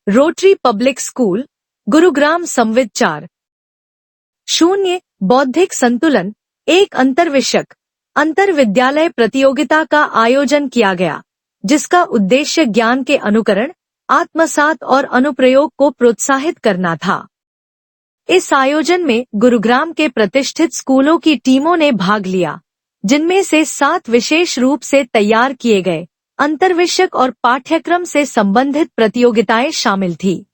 Rotary public school, Gurugram संविद 4-0 बौद्धिक संतुलन एक अंतरविद्यालय प्रतियोगिता का आयोजन किया गया, जिसका उद्देश्य ज्ञान के अनुकरण, आत्मसात और अनुप्रयोग को प्रोत्साहित करना था। इस आयोजन में गुरुग्राम के प्रतिष्ठित स्कूलों की टीमों ने भाग लिया, जिनमें से 7 विशेष रूप से तैयार किए गए अंतर्विषयक और पाठ्यक्रम से संबंधित प्रतियोगिताएं शामिल थी।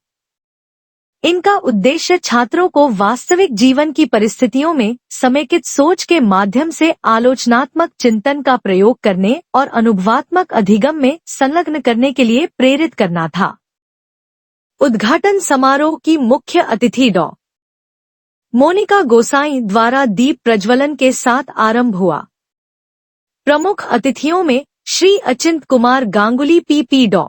इनका उद्देश्य छात्रों को वास्तविक जीवन की परिस्थितियों में समेकित सोच के माध्यम से आलोचनात्मक चिंतन का प्रयोग करने और अनुभवात्मक अधिगम में संलग्न करने के लिए प्रेरित करना था। उद्घाटन समारोह की मुख्य अतिथि डॉ. मोनिका गोसाई द्वारा दीप प्रज्वलन के साथ आरंभ हुआ। प्रमुख अतिथियों में Shri Achint Kumar Ganguly PP, Dr.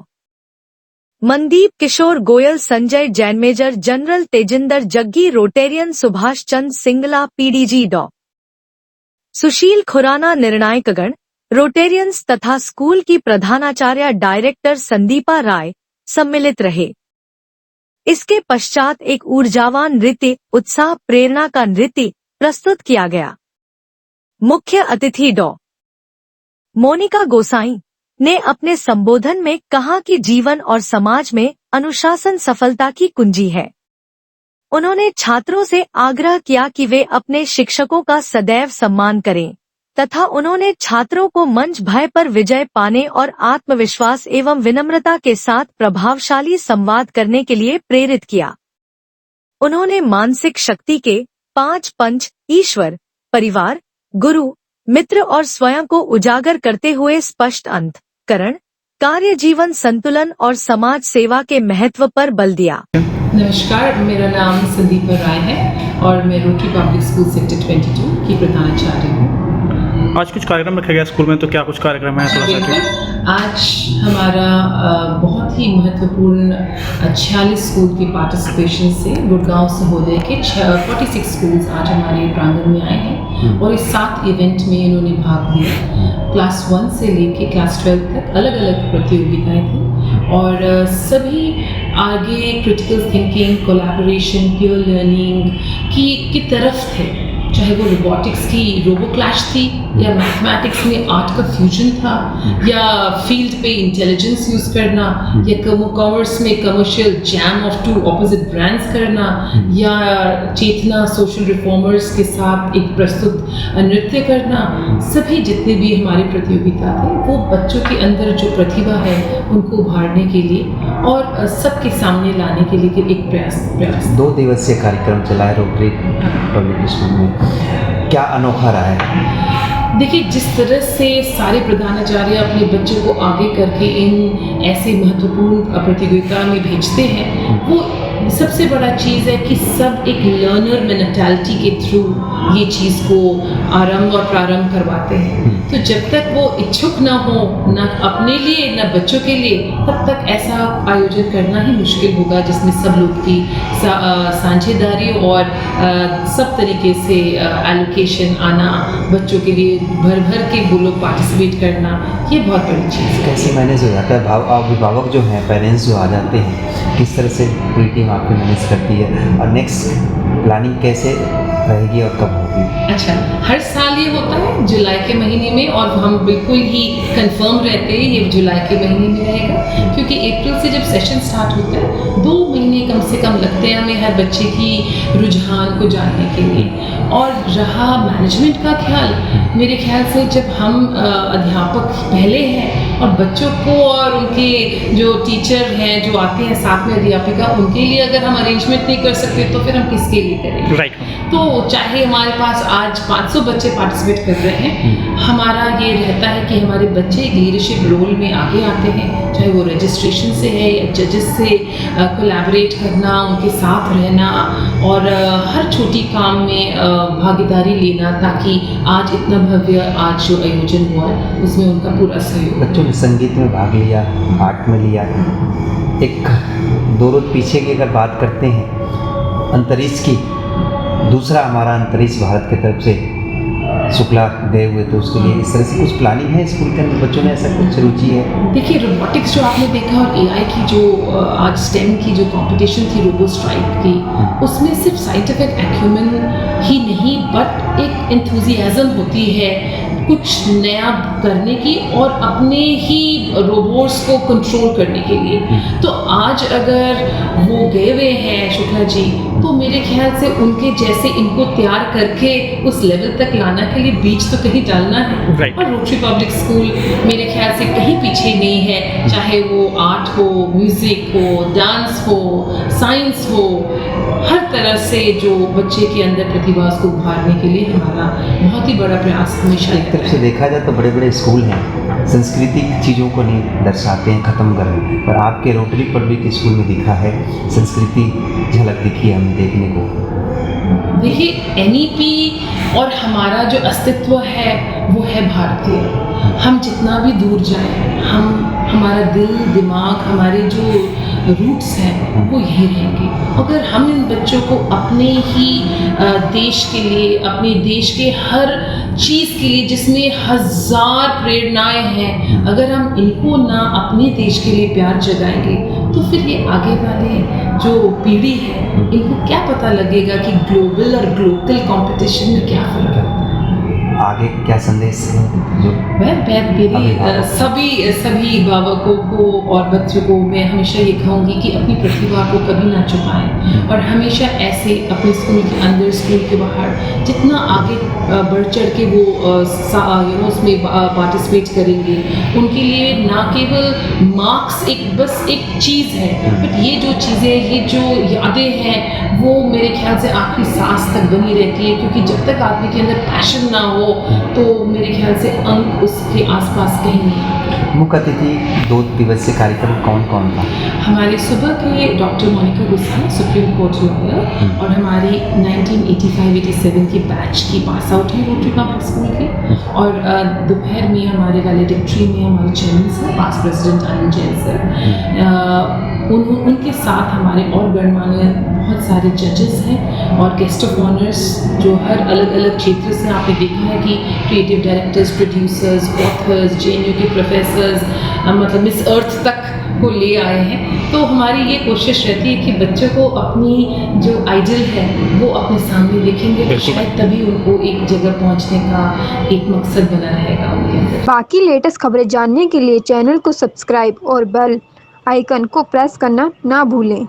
Mandeep Kishore Goyal, Sanjay Jain, Major General Tejinder Jaggi, Rotarian Subhash Chand Singla PDG, Dr. Sushil Khurana, निर्णायकगण, रोटेरियंस तथा स्कूल की प्रधानाचार्य डायरेक्टर संदीपा राय सम्मिलित रहे। इसके पश्चात एक ऊर्जावान नृत्य, उत्साह प्रेरणा का नृत्य प्रस्तुत किया गया। मुख्य अतिथि डॉ. मोनिका गोसाई ने अपने संबोधन में कहा कि जीवन और समाज में अनुशासन सफलता की कुंजी है। उन्होंने छात्रों से आग्रह किया कि वे अपने शिक्षकों का सदैव सम्मान करें तथा उन्होंने छात्रों को मंच भय पर विजय पाने और आत्मविश्वास एवं विनम्रता के साथ प्रभावशाली संवाद करने के लिए प्रेरित किया। उन्होंने मानसिक शक्ति के 5 पंच ईश्वर, परिवार, गुरु, मित्र और स्वयं को उजागर करते हुए स्पष्ट अंतःकरण, कार्य जीवन संतुलन और समाज सेवा के महत्व पर बल दिया। नमस्कार, मेरा नाम संदीपा राय है और मैं रोटरी पब्लिक स्कूल सेक्टर 22 की प्रधानाचार्य हूँ। आज कुछ कार्यक्रम रखा गया स्कूल में, तो क्या कुछ कार्यक्रम है? आज हमारा बहुत ही महत्वपूर्ण 46 स्कूल की पार्टिसिपेशन से गुड़गांव सहोदय के 46 स्कूल्स आज हमारे प्रांगण में आए हैं और इस 7 इवेंट में इन्होंने भाग लिया। क्लास 1 से लेके क्लास 12 तक अलग अलग प्रतियोगिताएं थी और सभी आगे critical thinking, collaboration, peer learning की तरफ थे। चाहे वो रोबोटिक्स की रोबो क्लैश थी या मैथमेटिक्स में आर्ट का फ्यूजन था या फील्ड पे इंटेलिजेंस यूज करना या कॉमर्स में commercial jam of 2 opposite brands करना या चेतना सोशल रिफॉर्मर्स के साथ एक प्रस्तुत नृत्य करना। सभी जितने भी हमारे प्रतियोगिता थे वो बच्चों के अंदर जो प्रतिभा है उनको उभारने के लिए और सबके सामने लाने के लिए एक प्रयास 2 दिवसीय कार्यक्रम चला है रोटरी पब्लिक स्कूल में। क्या अनोखा रहा है? देखिए, जिस तरह से सारे प्रधानाचार्य अपने बच्चों को आगे करके इन ऐसे महत्वपूर्ण प्रतियोगिता में भेजते हैं, वो सबसे बड़ा चीज़ है कि सब एक लर्नर मेंटालिटी के थ्रू ये चीज़ को आरंभ और प्रारंभ करवाते हैं। तो जब तक वो इच्छुक ना हो, ना अपने लिए ना बच्चों के लिए, तब तक ऐसा आयोजन करना ही मुश्किल होगा जिसमें सब लोग की साझेदारी और सब तरीके से एलोकेशन आना, बच्चों के लिए भर भर के वो लोग पार्टिसिपेट करना, ये बहुत बड़ी चीज़ है। कैसे मैनेज हो जाता है? अभिभावक जो हैं, पेरेंट्स जो आ जाते हैं, किस तरह से पूरी टीम आपकी मैनेज करती है और नेक्स्ट प्लानिंग कैसे रहेगी और कब होगी? अच्छा, हर साल ये होता है जुलाई के महीने में और हम बिल्कुल ही कंफर्म रहते हैं ये जुलाई के महीने में रहेगा, क्योंकि अप्रैल से जब सेशन स्टार्ट होता है 2 महीने कम से कम लगते हैं हमें हर बच्चे की रुझान को जानने के लिए। और रहा मैनेजमेंट का ख्याल, मेरे ख्याल से जब हम अध्यापक पहले हैं और बच्चों को और उनके जो टीचर हैं जो आते हैं साथ में अध्यापिका, उनके लिए अगर हम अरेंजमेंट नहीं कर सकते तो फिर हम किसके लिए करेंगे? राइट। तो चाहे हमारे पास आज 500 बच्चे पार्टिसिपेट कर रहे हैं, हमारा ये रहता है कि हमारे बच्चे एक लीडरशिप रोल में आगे आते हैं, चाहे वो रजिस्ट्रेशन से है या जजेस से कोलैबोरेट करना, उनके साथ रहना और हर छोटी काम में भागीदारी लेना, ताकि आज इतना भव्य आज जो आयोजन हुआ है उसमें उनका पूरा सहयोग। बच्चों ने संगीत में भाग लिया, आर्ट में लिया। एक 2 रोज पीछे की अगर बात करते हैं अंतरिक्ष की, दूसरा हमारा अंतरिक्ष भारत की तरफ से शुक्ला गए हुए थे उसके लिए, इस तरह से कुछ प्लानिंग है स्कूल के अंदर, बच्चों में ऐसा कुछ रुचि है? देखिए, रोबोटिक्स जो आपने देखा और एआई की जो आज स्टेम की जो कंपटीशन थी रोबो स्ट्राइक की, उसमें सिर्फ साइंटिफिक एक्यूमेन ही नहीं बट एक एंथुजियाज्म होती है कुछ नया करने की और अपने ही रोबोट्स को कंट्रोल करने के लिए। तो आज अगर वो गए हुए हैं शुक्ला जी, तो मेरे ख्याल से उनके जैसे इनको तैयार करके उस लेवल तक लाना के लिए बीज तो कहीं डालना है। Right. और रोटरी पब्लिक स्कूल मेरे ख्याल से कहीं पीछे नहीं है, चाहे वो आर्ट हो, म्यूजिक हो, डांस हो, साइंस हो, हर तरह से जो बच्चे के अंदर प्रतिभा को उभारने के लिए हमारा बहुत ही बड़ा प्रयास हमेशा एक तरफ से देखा जाए तो बड़े बड़े स्कूल हैं, सांस्कृतिक चीज़ों को नहीं दर्शाते हैं, ख़त्म कर रहे हैं, पर आपके रोटरी पब्लिक स्कूल में दिखा है संस्कृति झलक दिखी है हमें देखने को। देखिए, एनईपी और हमारा जो अस्तित्व है वो है भारतीय। हम जितना भी दूर जाएं, हमारा दिल दिमाग, हमारे जो रूट्स हैं वो यही रहेंगे। अगर हम इन बच्चों को अपने ही देश के लिए, अपने देश के हर चीज़ के लिए जिसमें हज़ार प्रेरणाएं हैं, अगर हम इनको ना अपने देश के लिए प्यार जगाएंगे तो फिर ये आगे वाले जो पीढ़ी है इनको क्या पता लगेगा कि ग्लोबल और ग्लोकल कंपटीशन में क्या फ़र्क है। आगे क्या संदेश है जो मेरी सभी अभिभावकों को और बच्चों को मैं हमेशा ये कहूँगी कि अपनी प्रतिभा को कभी ना छुपाएं और हमेशा ऐसे अपने स्कूल के अंदर, स्कूल के बाहर जितना आगे बढ़ चढ़ के वो उसमें पार्टिसिपेट करेंगे, उनके लिए ना केवल मार्क्स बस एक चीज़ है, बट ये जो चीज़ें, ये जो यादें हैं वो मेरे ख्याल से आखिरी सांस तक बनी रहती है, क्योंकि जब तक आदमी के अंदर पैशन ना हो तो मेरे ख्याल से अंक उसके आसपास कहीं नहीं आते। मुख्य अतिथि 2 दिवसीय कार्यक्रम कौन कौन था? हमारे सुबह के डॉक्टर मोनिका गुस्सा, सुप्रीम कोर्ट लॉयर, और हमारी 1985-87 की बैच की पास आउट है रोटरी पब्लिक स्कूल की, और दोपहर में हमारे वैलेडिक्ट्री में हमारे चेयरमैन सर, पास्ट प्रेसिडेंट आनंद जैन सर, उनके साथ हमारे और गणमान्य बहुत सारे जजेस हैं और गेस्ट ऑफ ऑनर्स जो हर अलग अलग क्षेत्र से आपने देखा है कि creative directors, producers, authors, JNU के प्रोफेसर्स, मतलब मिस अर्थ तक को ले आए हैं। तो हमारी ये कोशिश रहती है कि बच्चों को अपनी जो आइडल है वो अपने सामने देखेंगे तो शायद तभी उनको एक जगह पहुंचने का एक मकसद बना रहेगा उनके अंदर। बाकी लेटेस्ट खबरें जानने के लिए चैनल को सब्सक्राइब और बेल आइकन को प्रेस करना ना भूलें।